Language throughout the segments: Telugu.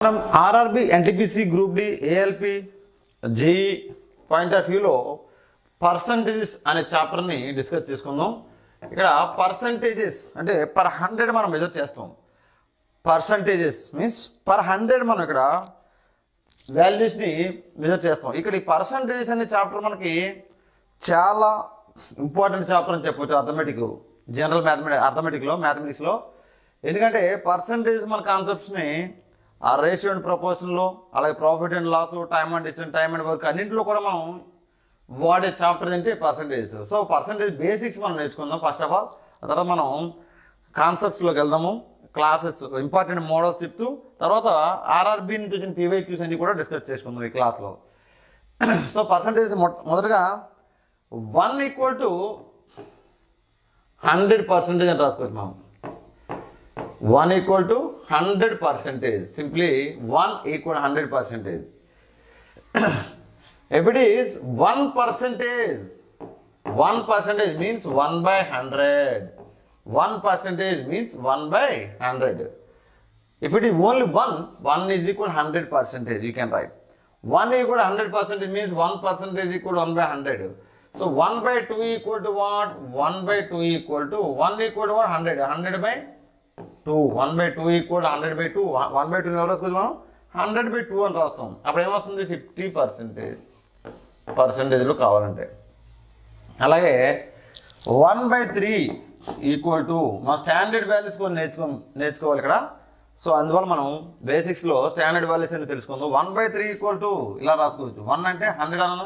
మనం RRB NTPC group D ALP JE point of వ్యూలో పర్సంటేజెస్ అనే చాప్టర్ని డిస్కస్ చేసుకుందాం. ఇక్కడ పర్సంటేజెస్ అంటే పర్ 100 మనం మెజర్ చేస్తాం. పర్సంటేజెస్ మీన్స్ పర్ 100 మనం ఇక్కడ వాల్యూస్ని మెజర్ చేస్తాం. ఇక్కడ ఈ పర్సంటేజెస్ అనే చాప్టర్ మనకి చాలా ఇంపార్టెంట్ చాప్టర్ అని చెప్పవచ్చు. జనరల్ మ్యాథమెటిక్స్లో ఎందుకంటే పర్సంటేజ్ మన కాన్సెప్ట్స్ని ఆ రేషియో అండ్ ప్రపోర్షన్లో అలాగే profit and loss, time and distance, time and work అన్నింటిలో కూడా మనం వాడే చాప్టర్ ఏంటి పర్సంటేజ్. సో పర్సంటేజ్ బేసిక్స్ మనం నేర్చుకుందాం ఫస్ట్ ఆఫ్ ఆల్. ఆ తర్వాత మనం కాన్సెప్ట్స్లోకి వెళ్దాము, క్లాసెస్ ఇంపార్టెంట్ మోడల్స్ చెప్తూ తర్వాత ఆర్ఆర్బి నుంచి వచ్చిన పీవైక్యూస్ అన్ని కూడా డిస్కస్ చేసుకుందాం ఈ క్లాస్లో. సో పర్సంటేజ్ మొదటగా 1 = 100% అని రాసుకోవచ్చు మనం. 1 = 100%. Simply 1 = 100%. If it is 1%, 1% means 1/100. 1% means 1/100. If it is only 1 is equal to 100%. You can write 1 = 100% means 1% equal to 1/100. So 1/2 equal to what? 1/2 equal to 1 equal to what? 100. 100/2. 1/2 equal to 100/2. 1/2 ఎవరు రాసుకోవచ్చు మనం? 100/2 అని రాస్తాం. అప్పుడు ఏమొస్తుంది? 50% పర్సంటేజ్లో కావాలంటే. అలాగే 1/3 ఈక్వల్ టు మన స్టాండర్డ్ వాల్యూస్ కొన్ని నేర్చుకోవాలి ఇక్కడ. సో అందువల్ల మనం బేసిక్స్లో స్టాండర్డ్ వాల్యూస్ అని తెలుసుకుందాం. 1/3 ఈక్వల్ టు ఇలా రాసుకోవచ్చు. 1 అంటే 100 అన్న.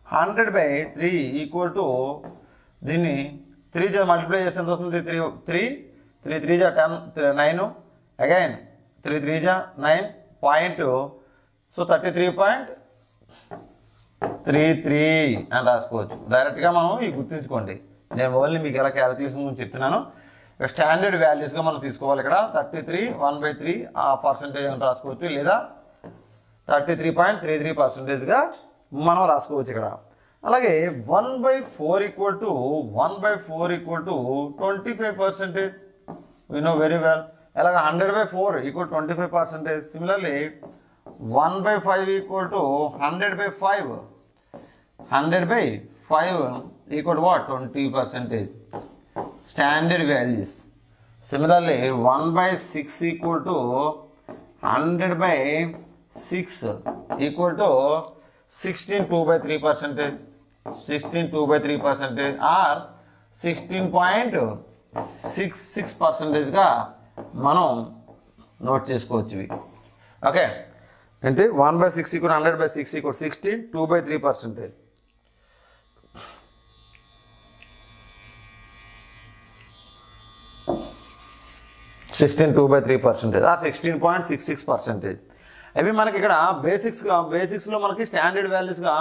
100/3 ఈక్వల్ టు దీన్ని 3 మల్టిప్లై చేస్తే ఎంత వస్తుంది? 3 3 10 9 అగైన్ 3 3 9 పాయింట్. సో 33.33 అని రాసుకోవచ్చు. డైరెక్ట్గా మనం ఇవి గుర్తుంచుకోండి. నేను ఓన్లీ మీకు ఎలా క్యాలిక్యులేషన్ గురించి చెప్తున్నాను. స్టాండర్డ్ వాల్యూస్గా మనం తీసుకోవాలి. ఇక్కడ 33 1/3 ఆ పర్సంటేజ్ అని రాసుకోవచ్చు, లేదా 33.33%గా మనం రాసుకోవచ్చు ఇక్కడ. అలాగే 1/4 equal to 25%. We know very well. అలాగే 100/4 equal to 25%. Similarly 1/5 equal to 100/5. 100/5 equal to what? 20%. Standard values. Similarly 1/6 equal to 100/6 equal to 16 2/3%. 16 2/3% or 16.66%గా మనం నోట్ చేసుకోవచ్చు ఇవి. ఓకే అంటే 1/6 = 100/6 = 16 2/3%. ఆ 16.66%. అవి మనకి ఇక్కడ బేసిక్స్లో మనకి స్టాండర్డ్ వాల్యూస్గా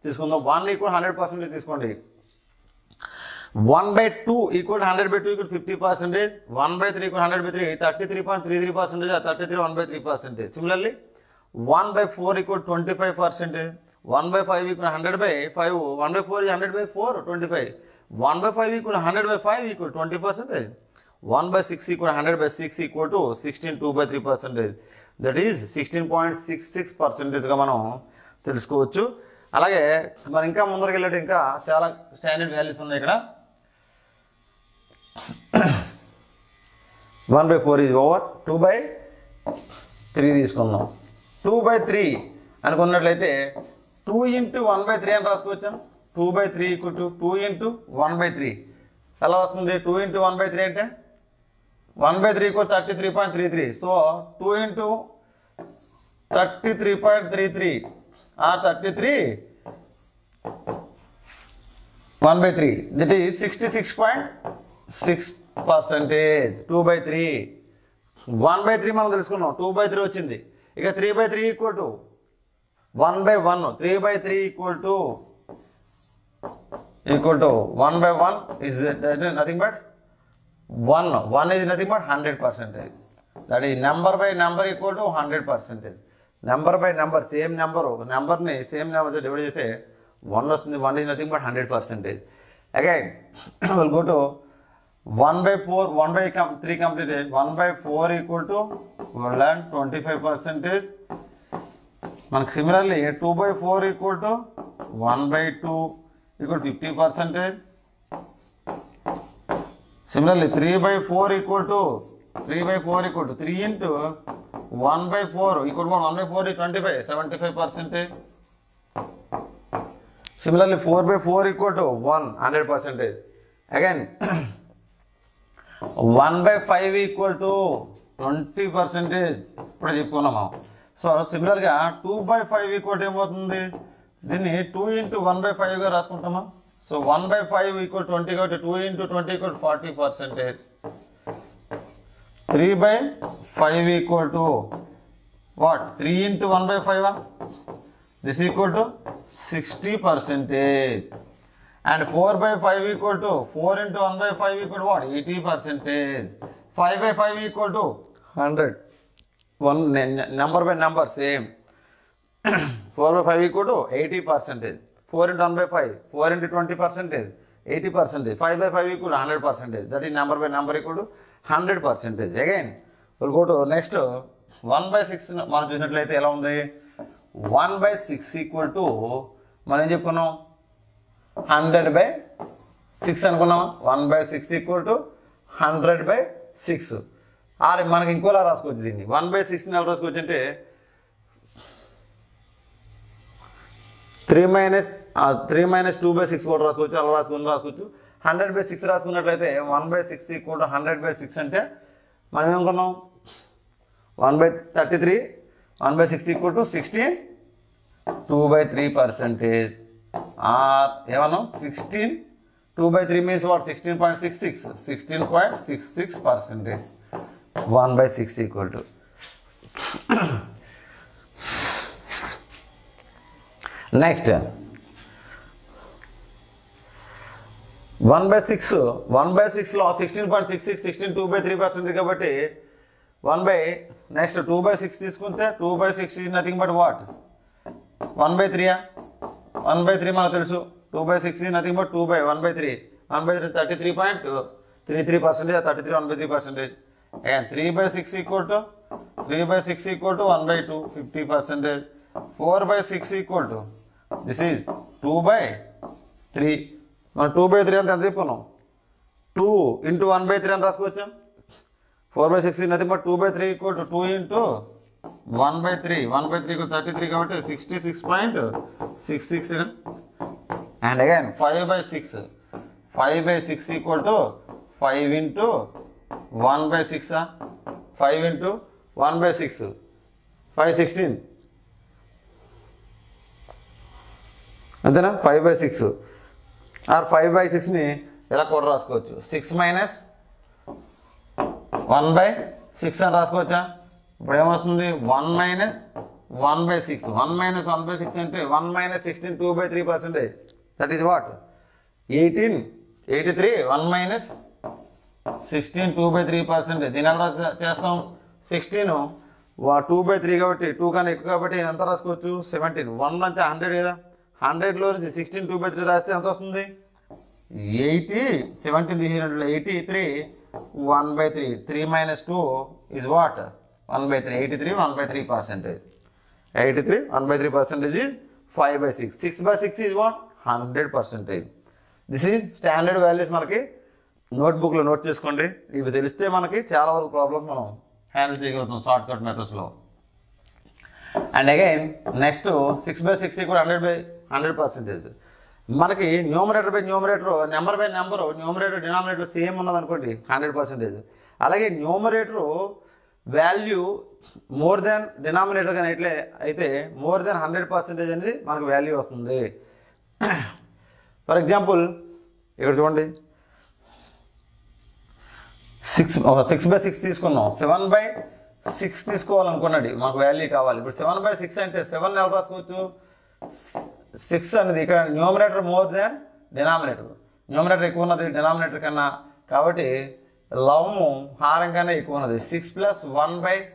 తీసుకుందాం. 1 = 100% తీసుకోండి. 1/2 equal to 100/2 equal to 50%. 1/3 equal to 100/3 33.33%. 33 1/3%. Similarly 1/4 equal to 25%. 1/5 equal to 100/5. 1/4 is 100/4 25. 1/5 equal to 100/5 equal to 20%. 1/6 equal to 100/6 equal to 16 2/3%. That is 16.66%గా మనం తెలుసుకోవచ్చు. అలాగే మనం ఇంకా ముందరికి వెళ్ళేది ఇంకా చాలా స్టాండర్డ్ వాల్యూస్ ఉన్నాయి ఇక్కడ. 1/4 is over. 2/3 తీసుకుందాం. 2/3 అనుకున్నట్లయితే 2 × 1/3 అని రాసుకోవచ్చా? 2/3 equal to 2 × 1/3 ఎలా వస్తుంది? 2 × 1/3 అంటే 1/3 equal to 33.33. So 2 × 33.33 or 33 1/3. That is 66.6%. 2/3. 1/3 మనం తెలుసుకున్నాం. 2/3 వచ్చింది. ఇక 3/3 equal to 1/1. 3/3 equal to 1/1 is nothing but 1. 1 is nothing but 100%. That is number by number equal to 100%. Number by number same నెంబర్ని సేమ్ నెంబర్ డివైడ్ చేస్తే 1 వస్తుంది. 1 is nothing but 100%. Again will go to 1/4, 1/3 completed. 1/4 equal to 25%. Similarly, 2/4 equal to 1/2 equal to 50%. Similarly, 3/4 equal to 3 into 1/4 equal to 1/4 is 25, 75%. Similarly, 4/4 equal to 100%. Again, 1/5 equal to 20%. So, similarly, 2/5 equal to ఏమవుతుంది? దీన్ని 2 into 1/5 గా రాసుకుంటామా? So 1/5 equal to 20 కాబట్టి 2 into 20 equal to 40%. 3/5 equal to what? 3 into 1/5. This equal to 60%. And 4/5 equal to 4 into 1/5 equal to what? 80%. 5/5 equal to 100. One number by number same. 4/5 equal to 80%. 4 into 1/5, 4 into 20%, 80%. 5/5 equal to 100%. That is number by number equal to 100%. Again, we'll go to next 1/6. మనం చూసినట్లయితే ఎలా ఉంది? 1/6 equal to మనం ఏం చెప్పుకున్నాం? 100/6 అనుకున్నామా? 1/6 equal to 100/6. మనకి ఇంకోలా రాసుకోవచ్చు దీన్ని. 1/6 ఎలా రాసుకోవచ్చు అంటే 3 minus 2/6 కూడా రాసుకోవచ్చు. అలా రాసుకోవచ్చు. 100/6 రాసుకున్నట్లయితే 1/6 equal to 100/6 అంటే మనం ఏమనుకున్నాం? 1/33. 1/6 equal to 16 2/3%. ఏమన్నాం? 16 2/3 means what? 16.66. 16.66%. 1/6 equal to next 1/6 లో 16.66 16 2/3% కాబట్టి next 2/6 తీసుకుంటే 2/6 is nothing but what? 1/3. 1/3 మనకు తెలుసు. 2/6 is nothing but 2/1/3. 1/3 33.33%. 33 1/3%. and 3/6 equal to 1/2 50%. 4/6 equal to this is 2/3. మనం 2/3 అంటే ఎంత చెప్పుకున్నాం? 2 into 1/3 అని రాసుకోవచ్చా? 4/6 is nothing but 2/3 equal to 2 into 1/3. 1/3 equal to 33 కాబట్టి 66.66. and again 5/6. 5/6 equal to 5 into 1/6. 5 into 1/6. 5/16. అంతేనా? 5/6 ఆర్ 5/6ని ఎలా కూడా రాసుకోవచ్చు? 6 minus 1/6 అని రాసుకోవచ్చా? ఇప్పుడు ఏమొస్తుంది? 1 minus 1/6. 1 minus 1/6 అంటే 1 minus 16 2/3%. That is what? 18. 83. 1 minus 16 2/3%. దీని ఎలా చేస్తాం? 16 2/3 కాబట్టి 2 కన్నా ఎక్కువ కాబట్టి ఎంత రాసుకోవచ్చు? 17. 1 అంటే 100 కదా. 100లో నుంచి 16 2/3 రాస్తే ఎంత వస్తుంది? 80. 17 తీసినట్లు 83. 1/3. 3 minus 2 is what? 1/3. 83 1/3%. 83 1/3% is 5/6. 6/6 is what? 100%. This is standard values. మనకి నోట్బుక్లో నోట్ చేసుకోండి. ఇవి తెలిస్తే మనకి చాలా వరకు ప్రాబ్లమ్స్ మనం హ్యాండిల్ చేయగలుగుతాం షార్ట్ కట్ మెథడ్స్లో. అండ్ అగైన్ నెక్స్ట్ 6/6 కూడా 100%. మనకి numerator by numerator, number by number, numerator denominator same ఉన్నది అనుకోండి 100%. అలాగే numerator value more than denominator కానీ అయితే మోర్ దెన్ 100% అనేది మనకు వాల్యూ వస్తుంది. ఫర్ ఎగ్జాంపుల్ ఇక్కడ చూడండి, 6/6 తీసుకున్నాం. 7/6 తీసుకోవాలనుకున్నాడు, మాకు వాల్యూ కావాలి. ఇప్పుడు 7/6 అంటే 7 ఎలా రాసుకోవచ్చు? 6 అనేది ఇక్కడ numerator more than denominator. Numerator ఎక్కువ ఉన్నది డినామినేటర్ కన్నా, కాబట్టి లవము హారం కన్నా ఎక్కువ ఉన్నది. 6 + 1/6.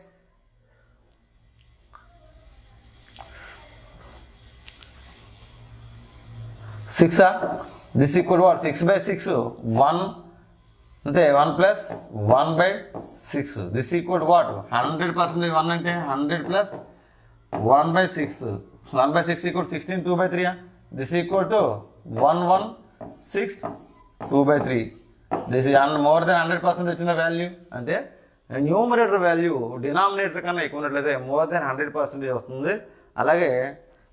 This equal what? 6/6 1 అంటే 1 ప్లస్ 1/6 దిస్ ఈక్వల్ వాట్ 100% 1 అంటే 100 plus 1/6 1/6 equal 16 2/3 this equal to 116 2/3 this is more than 100% వచ్చిన వాల్యూ. అంటే న్యూమరేటర్ వాల్యూ డినామినేటర్ కన్నా ఎక్కువ ఉన్నట్లయితే మోర్ దెన్ 100% వస్తుంది. అలాగే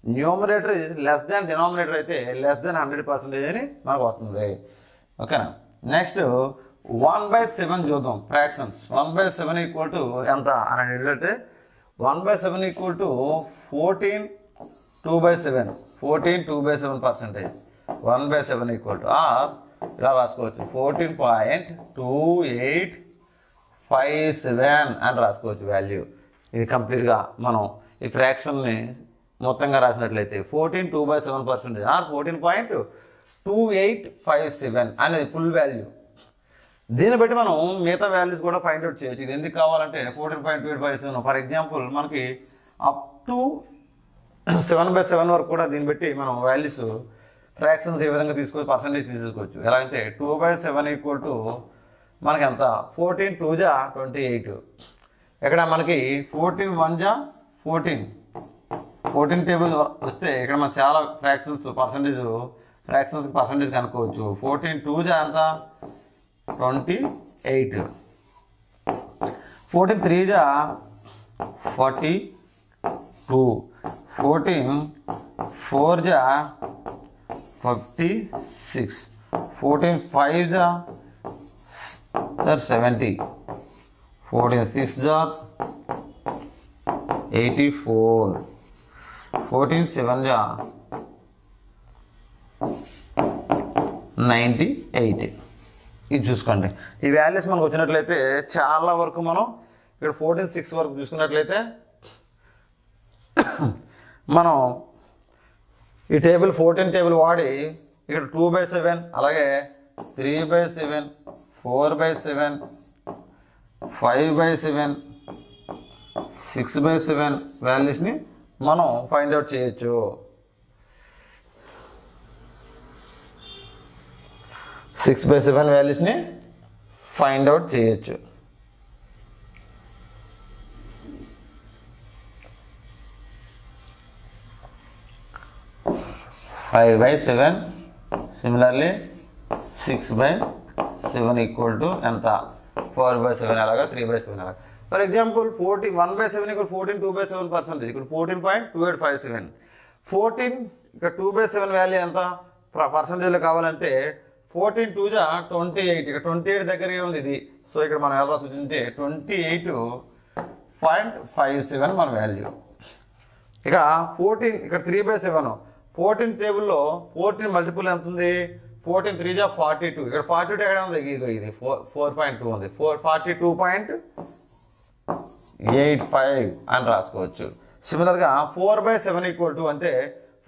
న్యూమరేటర్ లెస్ దాన్ డినామినేటర్ అయితే లెస్ దాన్ 100% అని మనకు వస్తుంది. ఓకేనా. నెక్స్ట్ 1/7 చూద్దాం. ఫ్రాక్షన్స్ 1/7 ఈక్వల్ టు ఎంత అని అడిగితే 1/7 ఈక్వల్ టు 14 2/7 14 2/7%. 1/7 ఈక్వల్ టు ఇలా రాసుకోవచ్చు 14.2857 అని రాసుకోవచ్చు వాల్యూ. ఇది కంప్లీట్గా మనం ఈ ఫ్రాక్షన్ని మొత్తంగా రాసినట్లయితే 14 2/7% ఆర్ 14.2857 అనేది ఫుల్ వాల్యూ. దీన్ని బట్టి మనం మిగతా వాల్యూస్ కూడా ఫైండ్ అవుట్ చేయొచ్చు. ఇది ఎందుకు కావాలంటే 14.2857 ఫర్ ఎగ్జాంపుల్ మనకి అప్ టు 7/7 వరకు కూడా దీన్ని బట్టి మనం వాల్యూస్ ఫ్రాక్షన్స్ ఏ విధంగా తీసుకోవచ్చు, పర్సంటేజ్ తీసుకోవచ్చు. ఎలా అంటే 2/7 ఈక్వల్ టు మనకి ఎంత 14 2 జా 28. ఇక్కడ మనకి 14 1 జా 14 టేబుల్ వస్తే ఇక్కడ మనకు చాలా ఫ్రాక్షన్స్ పర్సంటేజ్ కనుక్కోవచ్చు. 14 2 జా ఎంత 28. 14 3 జా 42. 14 4 జా 56. 14 5 జా 70. 14 6 జా 84. 14 7 జా 98. ఇది చూసుకోండి. ఈ వాల్యూస్ మనకు వచ్చినట్లయితే చాలా వరకు మనం ఇక్కడ 14 6 వరకు చూసుకున్నట్లయితే మనం ఈ టేబుల్ 14 టేబుల్ వాడి ఇక్కడ 2/7 అలాగే 3/7 4/7 5/7 6/7 వాల్యూస్ని మనం ఫైండ్ అవుట్ చేయొచ్చు. 6/7 వాల్యూస్ని ఫైండ్ అవుట్ చేయొచ్చు. Five by 7 similarly 6/7 equal to ఎంత 4/7 అలాగా 3/7 అలాగా. ఫర్ ఎగ్జాంపుల్ 1/7 ఈక్వల్ 14 2/7% ఇక్కడ 14.2857. 14 ఇక్కడ 2/7 వాల్యూ ఎంత పర్సంటేజ్లో కావాలంటే 14 2 జా 28. ఇక్కడ 28 దగ్గరగా ఉంది ఇది. సో ఇక్కడ మనం ఎలా రాసుకుంటే 28.57 మన వాల్యూ. ఇక 14 ఇక్కడ 3/7 14 టేబుల్లో 14 మల్టిపుల్ ఎంత ఉంది 14 3 జా 42. ఇక్కడ 42 ఎక్కడ ఉంది ఇది 4.2 ఉంది 42.85 అని రాసుకోవచ్చు. సిమిలర్గా 4/7 ఈక్వల్ టు అంటే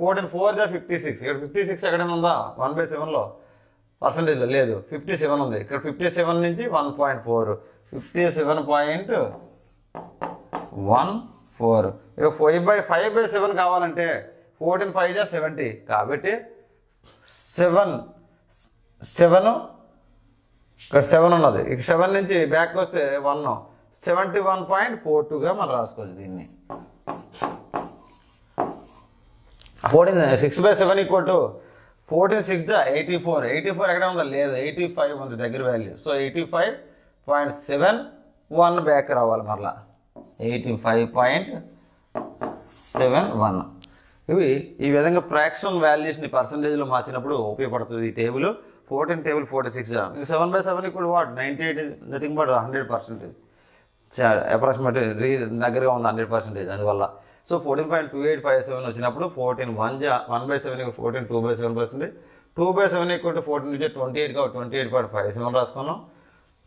14 4 జా 56. ఇక్కడ 56 ఎక్కడైనా ఉందా 1/7లో పర్సంటేజ్లో లేదు 57 ఉంది. ఇక్కడ 57 నుంచి 1.4 57.14. ఇక 5/7 కావాలంటే 14 5 జా 70 కాబట్టి 7 ఇక్కడ 7 ఉన్నది. ఇక 7 నుంచి బ్యాక్ వస్తే 1 71.42గా మనం రాసుకోవచ్చు దీన్ని. 6/7 ఈక్వల్ టు 14 6 జా 84. 84 ఎక్కడ ఉందా లేదు 85 ఉంది దగ్గర వాల్యూ. సో 85.71 బ్యాక్ రావాలి మరలా 85.71. ఇవి ఈ విధంగా ఫ్రాక్షన్ వాల్యూస్ని పర్సంటేజ్లో మార్చినప్పుడు ఉపయోగపడుతుంది ఈ టేబుల్. 14 టేబుల్ 46 జా 7/7 equal what 98 nothing but 100%. Approximate దగ్గరగా ఉంది 100% అందువల్ల. సో 14.2857 వచ్చినప్పుడు 14 1 జా 1/7 14 2/7%. 2/7 ఈక్వల్ టు 14 జా 28 కాబట్టి 28.57 రాసుకున్నాం.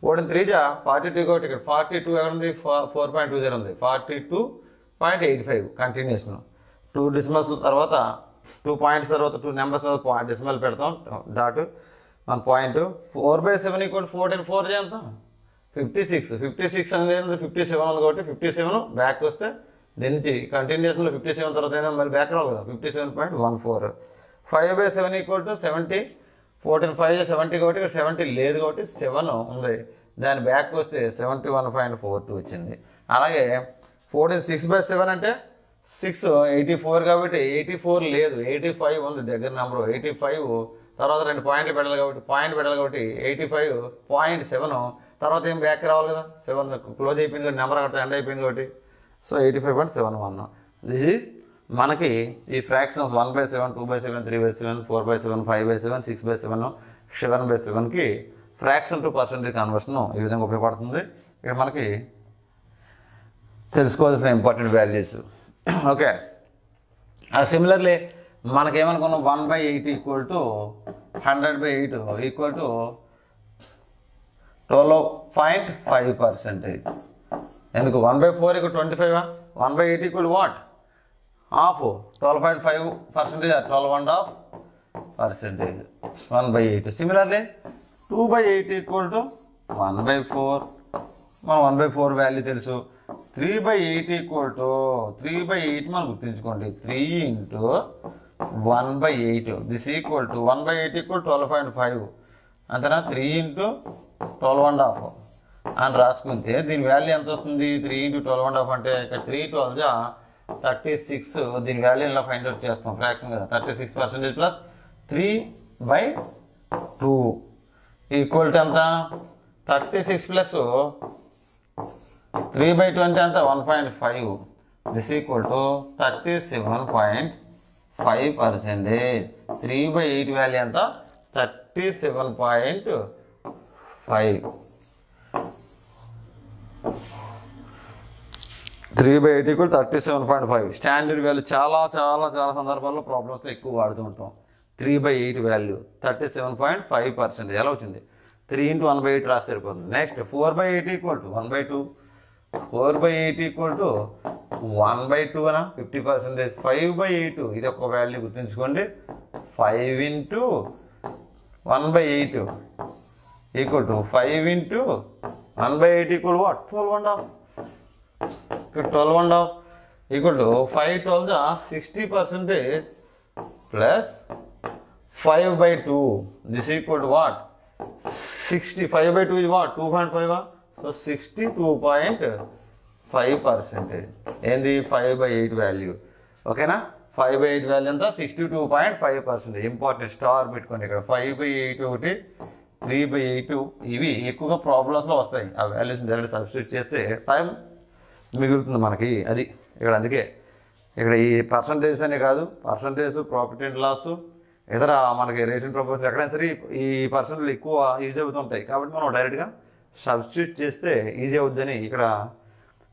14 3 జా 42 కాబట్టి ఇక్కడ 42 ఎక్కడ ఉంది 4.20 ఉంది 42.85 కంటిన్యూషన్. 2 డెసిమల్స్ తర్వాత 2 పాయింట్స్ తర్వాత 2 నెంబర్స్ తర్వాత డెసిమల్ పెడతాం డాట్ మన పాయింట్. 4/7 ఈక్వల్ 14 4 జా ఎంత 56. 56 అనేది 57 ఉంది కాబట్టి 57 బ్యాక్ వస్తే దీని నుంచి కంటిన్యూషన్లో 57 తర్వాత అయినా మళ్ళీ బ్యాక్ రావు కదా 57.14. 5/7 ఈక్వల్ టు 70. 14 5 70 కాబట్టి ఇక్కడ 70 లేదు కాబట్టి 7 ఉంది. దాని బ్యాక్ వస్తే 71.42 వచ్చింది. అలాగే 14 6/7 అంటే 6 84 కాబట్టి 84 లేదు, 85 ఉంది దగ్గర నెంబరు. 85 తర్వాత 2 పాయింట్లు పెట్టాలి కాబట్టి 85.7 తర్వాత ఏం బ్యాక్ రావాలి కదా, 7 క్లోజ్ అయిపోయింది కాబట్టి నెంబర్ అక్కడ ఎండ్ అయిపోయింది కాబట్టి. సో 85.71. దిస్ ఈజ్ మనకి ఈ ఫ్రాక్షన్స్ 1/7, 2/7, 3/7, 4/7, 5/7, 6/7, 7/7కి ఫ్రాక్షన్ టు పర్సెంటేజ్ కన్వర్షన్ ఈ విధంగా ఉపయోగపడుతుంది. ఇక్కడ మనకి తెలుసుకోవాల్సిన ఇంపార్టెంట్ వాల్యూస్. ఓకే, సిమిలర్లీ మనకేమనుకున్నాం 1/8 ఈక్వల్ టు 100/8 ఈక్వల్ టు 12.5%. ఎందుకు 1/4 equal 25? 1/8 equal what? Half. 12.5% 12.5%. 1/8. Similarly 2/8 equal to 1/4. మనం 1/4 వాల్యూ తెలుసు. 3/8 ఈక్వల్ టు 3/8 మనం గుర్తుంచుకోండి. 3 into 1/8 this equal to 1/8 equal 12.5 అంతేనా. 3 ఇంటూ 12.5 అని రాసుకుంటే దీని వాల్యూ ఎంత వస్తుంది? 3 ఇంటూ 12.5 అంటే ఇక్కడ 3 12 36. దీని వాల్యూ ఇలా ఫైండ్ అవుట్ చేస్తాం, ఫ్రాక్షన్ కదా. 36% ప్లస్ 3/2 ఈక్వల్ టు ఎంత? 36 ప్లస్ 3/2 అంటే ఎంత? 1.5. This equal to 37.5%. 3/8 వాల్యూ ఎంత? 37.5. 3/8 ఈక్వల్ 37.5. స్టాండర్డ్ వాల్యూ చాలా చాలా చాలా సందర్భాల్లో ప్రాబ్లమ్స్లో ఎక్కువ వాడుతూ ఉంటాం. 3/8 వాల్యూ 37.5%. ఎలా వచ్చింది? 3 ఇంటూ 1/8 రాసి సరిపోతుంది. Next 4/8 equal to 1/2. 4/8 equal to 1/2 అనా 50%. 5/8 ఇది ఒక వాల్యూ గుర్తుంచుకోండి. 5 into 1/8 equal to 5 into 1/8 equal what? 12.5. ఇక్కడ 12.5 equal to 5 12 60% plus 5/2. This equal to what? 60. 5/2 is what? 2.5. So 62.5%. ఏంది? 5/8 వాల్యూ. ఓకేనా? 5/8 వాల్యూ ఎంత? 62.5%. ఇంపార్టెంట్ స్టార్ పెట్టుకోండి ఇక్కడ. 5/8 ఒకటి, 3/8 ఇవి ఎక్కువగా ప్రాబ్లమ్స్లో వస్తాయి. ఆ వాల్యూస్ని డైరెక్ట్ సబ్స్టిట్యూట్ చేస్తే టైం మిగులుతుంది మనకి. అది ఇక్కడ అందుకే ఇక్కడ ఈ పర్సంటేజ్ అనే కాదు, పర్సంటేజ్, ప్రాఫిట్ అండ్ లాస్, ఇతర మనకి రేషన్ ప్రపోజల్ ఎక్కడైనా సరే ఈ పర్సెంట్లు ఎక్కువ యూజ్ అవుతుంటాయి. కాబట్టి మనం డైరెక్ట్గా సబ్స్టిట్యూట్ చేస్తే ఈజీ అవుద్దని ఇక్కడ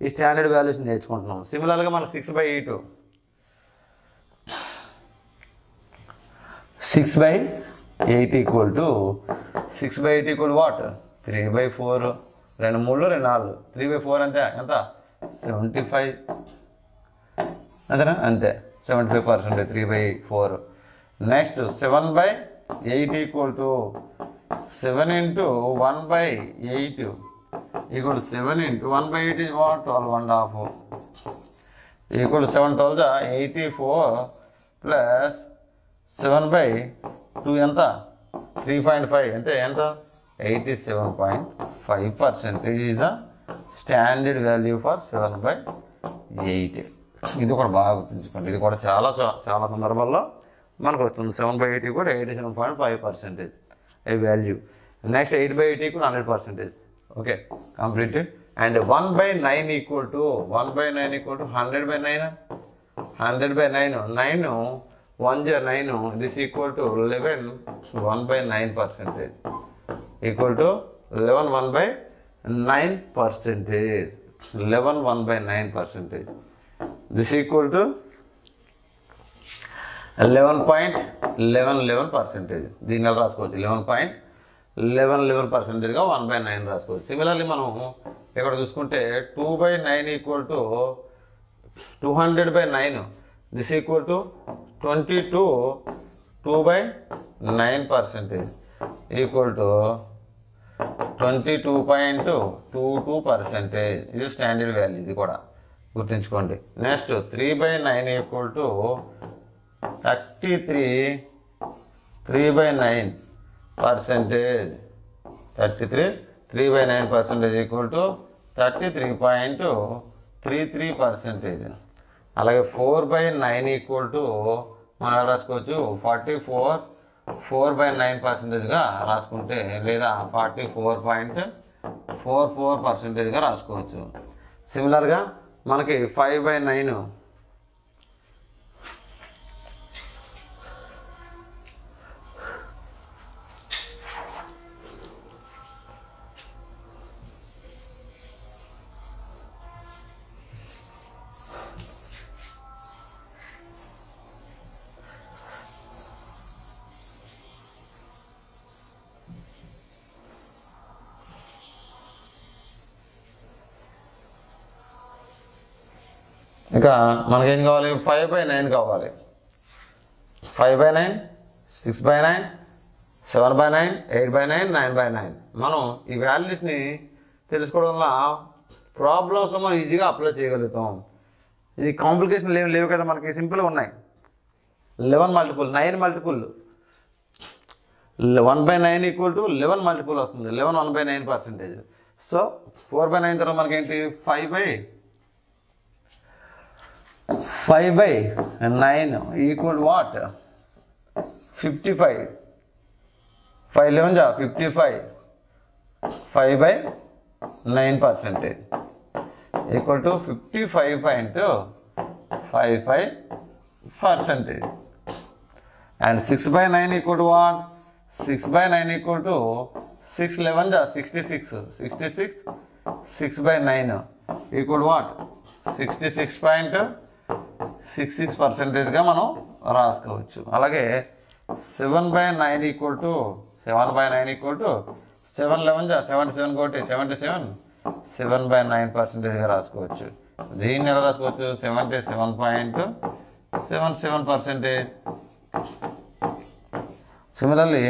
ఈ స్టాండర్డ్ వాల్యూస్ నేర్చుకుంటున్నాం. సిమిలర్గా మనకు 6/8 ఈక్వల్ టు 6/8 ఈక్వల్ వాట్? 3/4. 2 3 2 4. 3/4 అంటే ఎంత? 75 అంతేనా? అంతే 75%. 3/4. Next 7/8 equal to 7 into 1/8 equal to 7 into 1/8 is what? 12.5 equal to 7 12 84 plus 7/2 ఎంత? 3.5 అంటే ఎంత? 87.5% is the standard value for 7/8. ఇది కూడా బాగా గుర్తుంచుకోండి. ఇది కూడా చాలా చాలా సందర్భాల్లో మనకు వస్తుంది. 7/8 కూడా 87.5% a value. Next 8/8 equal 100%. Okay, completed. And 1/9 equal to 1/9 equal to 100/9. 100/9 9 1 9. This equal to 11 1/9% equal to 11 1/9%. 11 1/9%. This equal to 11.11%. దీన్ని ఎలా రాసుకోవచ్చు? 11.11%గా 1/9 రాసుకోవచ్చు. సిమిలర్లీ మనం ఇక్కడ చూసుకుంటే 2/9 equal to 200/9. This equal to 22 2/9% equal to 22.22%. ఇది స్టాండర్డ్ వాల్యూ. ఇది కూడా గుర్తుంచుకోండి. Next 3/9 equal to 33. 3/9 percentage. 33, 3 by 9 percentage equal to 33.33%. అలాగే 4 by 9 ఈక్వల్ టు మనం రాసుకోవచ్చు 44.9%గా రాసుకుంటే లేదా 44.44%గా రాసుకోవచ్చు. సిమిలర్గా మనకి 5 by 9 ఇంకా మనకేం కావాలి 5 by 9 కావాలి. 5 by 9, 6 by 9, 7 by 9, 8 by 9, 9 by 9. మనం ఈ వాల్యూస్ని తెలుసుకోవడం వల్ల ప్రాబ్లమ్స్లో మనం ఈజీగా అప్లై చేయగలుగుతాం. ఇది కాంప్లికేషన్ లేవు కదా, మనకి సింపుల్గా ఉన్నాయి. 11 multiple 9 multiple 1 by 9 equal to 11 multiple వస్తుంది. 11 1 by 9%. సో 4 by 9 తర్వాత మనకేంటి 5 by 9 equal to what? 55. 5 11 ja 55. 5 by 9% equal to 55.55%. And 6 by 9 equal to what? 6 by 9 equal to 6 11 ja 66. 66. 6 by 9 equal to what? 66.66%గా మనం రాసుకోవచ్చు. అలాగే 7 by 9 equal to 7 by 9 equal to 7 11 జా 77 కోటి 77 7 by 9%గా రాసుకోవచ్చు. దీన్ని ఎలా రాసుకోవచ్చు? 77.77%. సిమిలర్లీ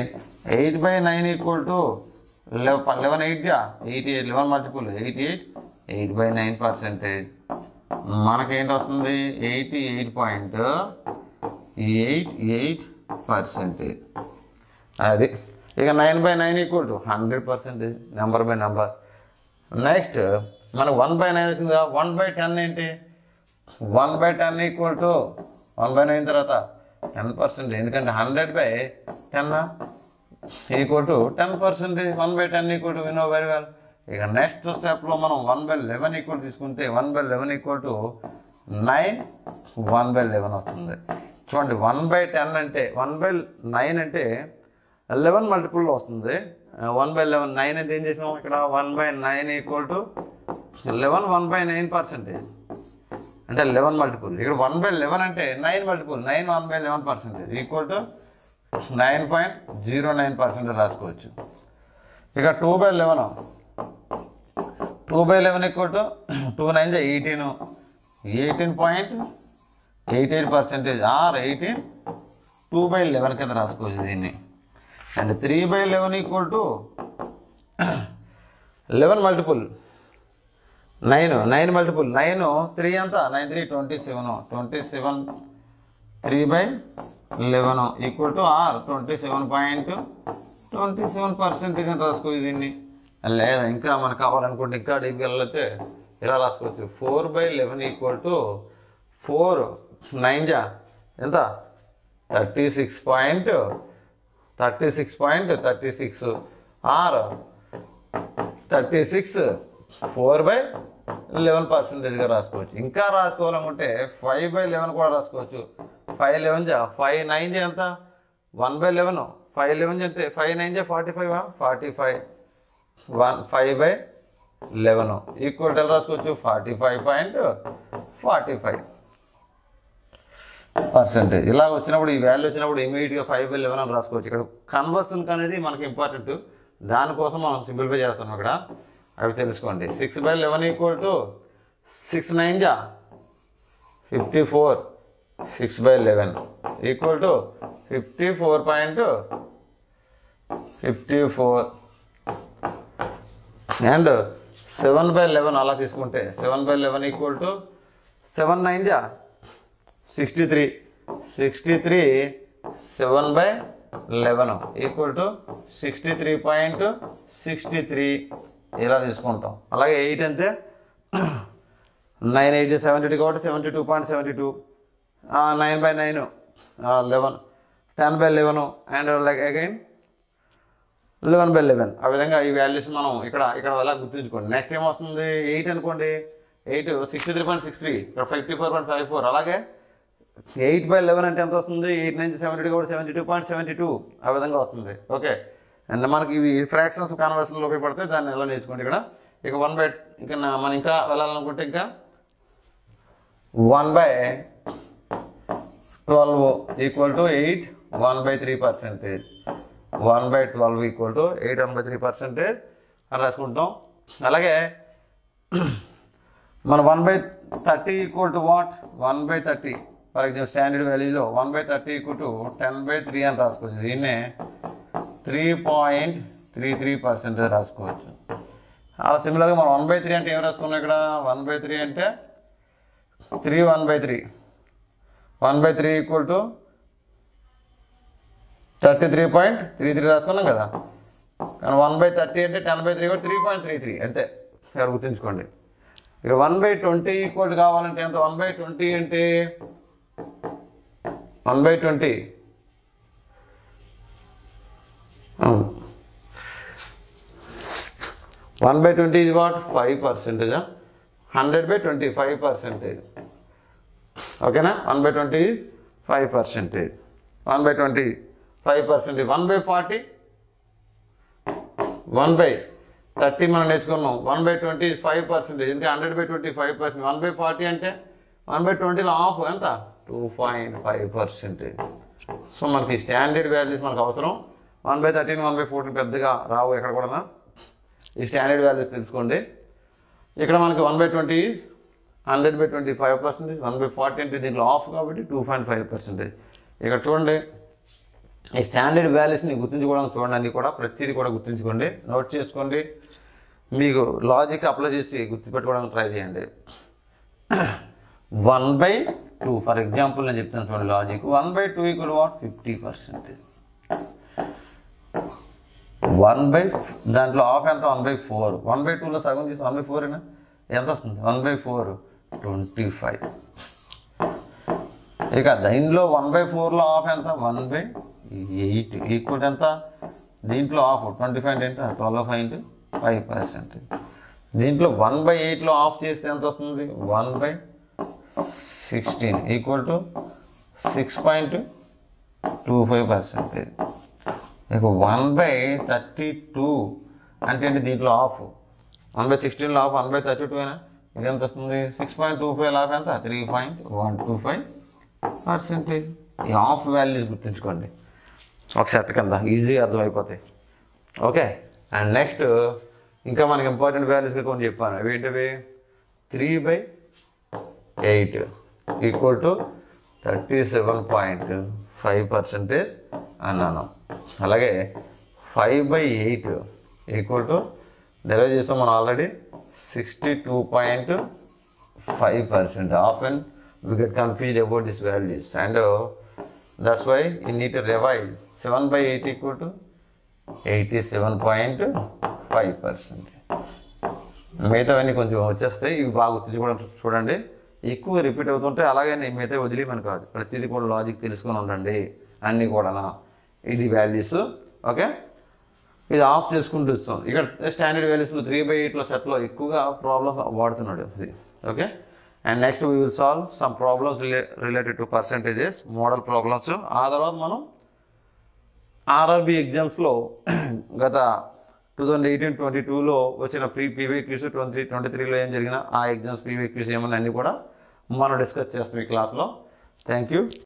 8 by 9 ఈక్వల్ టు 11 8 జా 88 11 మల్టిపుల్ 88 8 by 9%. మనకేంటి వస్తుంది 88.88%. అది ఇక 9 by 9 equal to 100% number by number. Next మనకు 1 by 9 వచ్చింది కదా. 1 by 10 ఏంటి? 1 by 10 ఈక్వల్ టు 1 by 9 తర్వాత 10%. ఎందుకంటే 100 by 10 equal to 10%. 1 by 10 equal to వినో వెరీ వెల్. ఇక నెక్స్ట్ స్టెప్లో మనం 1 by 11 ఈక్వల్ తీసుకుంటే 1 by 11 ఈక్వల్ టు 9 1 by 11 వస్తుంది. చూడండి 1 by 10 అంటే 1 by 9 అంటే 11 మల్టిపుల్లో వస్తుంది. 1 by 11 9 అయితే ఏం చేసినాం ఇక్కడ 1 by 9 ఈక్వల్ టు 11 1 by 9% అంటే 11 మల్టిపుల్. ఇక్కడ 1 by 11 అంటే 9 మల్టిపుల్ 9 1 by 11% ఈక్వల్ టు 9.09% రాసుకోవచ్చు. ఇక 2 by 11 2 by 11 equal to 2 9 18 18.88% or 18 2 by 11 కింద రాసుకోవచ్చు దీన్ని. And 3 by 11 equal to 11 multiple 9 multiple 9 3 అంతా 9 3 27 3 by 11 ఈక్వల్ టు ఆర్ 27.27% కింద రాసుకోవచ్చు దీన్ని. లేదా ఇంకా మనకు కావాలనుకుంటే ఇంకా డీప్గా వెళ్ళితే ఇలా రాసుకోవచ్చు. 4 by 11 ఈక్వల్ టు 4 9 జా ఎంత 36.36 ఆర్ 36 4 by 11%గా రాసుకోవచ్చు. ఇంకా రాసుకోవాలనుకుంటే 5 by 11 కూడా రాసుకోవచ్చు. 5 11 జా 5 9 జా ఎంత 1 by 11 5 11 జంతే 5 9 జా 45 45 5 by 11 ఈక్వల్ టు రాసుకోవచ్చు 45.45%. ఇలా వచ్చినప్పుడు ఈ వాల్యూ వచ్చినప్పుడు ఇమీడియట్గా 5 by 11 అని రాసుకోవచ్చు. ఇక్కడ కన్వర్షన్ అనేది మనకి ఇంపార్టెంట్, దానికోసం మనం సింప్లిఫై చేస్తున్నాం ఇక్కడ. అవి తెలుసుకోండి. 6 by 11 ఈక్వల్ టు 6 9 జా 54 6 by 11 equal to 54.54 and 7 by 11 అలా తీసుకుంటే 7 by 11 ఈక్వల్ టు 7 9 జా 63 7 by 11 ఈక్వల్ టు 63.63 ఇలా తీసుకుంటాం. అలాగే 8 అంతే 9 8 72 కాబట్టి 72.72 9/9 11 10/11 అండ్ లైక్ అగైన్ 11/11 ఆ విధంగా ఈ వాల్యూస్ మనం ఇక్కడ అలా గుర్తుంచుకోండి. నెక్స్ట్ ఏమొస్తుంది 8 అనుకోండి 8 63.63 ఇక్కడ 54.54 అలాగే 8/11 అంటే ఎంత వస్తుంది 8 9 72 కాబట్టి 72.72 ఆ విధంగా వస్తుంది. ఓకే అండ్ మనకి ఇవి ఫ్రాక్షన్స్ కన్వర్షన్లో ఉపయోగపడితే దాన్ని ఎలా నేర్చుకోండి. ఇక్కడ ఇక 1/, ఇంకా మనం ఇంకా వెళ్ళాలనుకుంటే ఇంకా 1/12 ఈక్వల్ టు 8 1/3%. 1/12 ఈక్వల్ టు 8 1/3% అని రాసుకుంటాం. అలాగే మన 1/30 equal to what 1/30 for example standard వాల్యూలో 1/30 ఈక్వల్ టు 10/3 అని రాసుకోవచ్చు. దీన్నే 3.33% రాసుకోవచ్చు. అలా సిమిలర్గా మనం 1/3 అంటే ఏం రాసుకున్నాం ఇక్కడ 1/3 అంటే 3 1/3 1/3 ఈక్వల్ టు 33.33 రాసుకున్నాం కదా. కానీ 1/30 అంటే 10/3 కూడా 3.33 అంతే. ఇక్కడ గుర్తుంచుకోండి. ఇక్కడ 1/20 ఈక్వల్ కావాలంటే ఎంత 1/20 అంటే 1/20 1/20 is what 5%. 100/20 5%. ఓకేనా 1/20 is 5%. 1/20 5%. 1/40 1/30 మనం నేర్చుకున్నాం. 1/20 is 5%. ఎందుకంటే 100/20 5%. 1/40 అంటే 1/20లో హాఫ్ ఎంత 2.5%. సో మనకి స్టాండర్డ్ వాల్యూస్ మనకు అవసరం. 1/13 1/14 పెద్దగా రావు ఎక్కడ కూడా. ఈ స్టాండర్డ్ వాల్యూస్ తెలుసుకోండి. ఇక్కడ మనకి 1/20 ఈజ్ 100/20 5%. 1/40 అంటే దీంట్లో హాఫ్ కాబట్టి 2.5%. ఇక్కడ చూడండి ఈ స్టాండర్డ్ వాల్యూస్ని గుర్తుంచుకోవడానికి చూడండి. అన్నీ కూడా ప్రతిదీ కూడా గుర్తుంచుకోండి, నోట్ చేసుకోండి. మీకు లాజిక్ అప్లై చేసి గుర్తుపెట్టుకోవడానికి ట్రై చేయండి. 1/2 ఫర్ ఎగ్జాంపుల్ నేను చెప్తాను చూడండి లాజిక్. 1/2 equal what 50%. దాంట్లో హాఫ్ ఎంత 1/4. 1/2లో సగం చేసి 1/4 అయినా ఎంత వస్తుంది 1/4 25. ఇక దీంట్లో 1/4లో హాఫ్ ఎంత 1/8 ఈక్వల్ ఎంత దీంట్లో హాఫ్ 25 అంటే 12.5%. దీంట్లో 1/8లో హాఫ్ చేస్తే ఎంత వస్తుంది 1/16 ఈక్వల్ టు 6.25%. ఇక 1/32 అంటే ఏంటి దీంట్లో హాఫ్ 1/16లో హాఫ్ 1/32 అయినా ఇది ఎంత వస్తుంది 6.25 హాఫ్ ఎంత 3.125%. ఈ హాఫ్ వాల్యూస్ గుర్తుంచుకోండి ఒక సెట్ కింద ఈజీగా అర్థమైపోతాయి. ఓకే అండ్ నెక్స్ట్ ఇంకా మనకి ఇంపార్టెంట్ వాల్యూస్గా కొన్ని చెప్పాను. అవి ఏంటివి 3/8 ఈక్వల్ టు 37.5% అన్నాను. అలాగే 5/8 ఈక్వల్ టు డెరైవ్ చేసాం మనం already 62.5%. Often we get confused about these values and that's why you need to revise. 7/8 equal to 87.5%. మిగతావన్నీ కొంచెం వచ్చేస్తాయి, ఇవి బాగా గుర్తుంచుకోవడం చూడండి. ఎక్కువ రిపీట్ అవుతుంటే అలాగే మిగతా వదిలేమని కాదు, ప్రతిదీ కూడా లాజిక్ తెలుసుకొని ఉండండి అన్నీ కూడా. ఇది వాల్యూస్ ఓకే. ఇది ఆఫ్ చేసుకుంటూ వస్తాం. ఇక్కడ స్టాండర్డ్ వాల్యూస్లో 3/8లో సెట్లో ఎక్కువగా ప్రాబ్లమ్స్ వాడుతున్నాడు ఇది. Okay and next we will solve some problems related to percentages model problems. ఆ తర్వాత మనం ఆర్ఆర్బి ఎగ్జామ్స్లో గత 2018-22లో వచ్చిన పీవైక్యూస్ 2023లో ఏం జరిగినా ఆ ఎగ్జామ్స్ పీవైక్యూస్ ఏమన్నా అన్నీ కూడా మనం డిస్కస్ చేస్తాం ఈ క్లాస్లో. Thank you.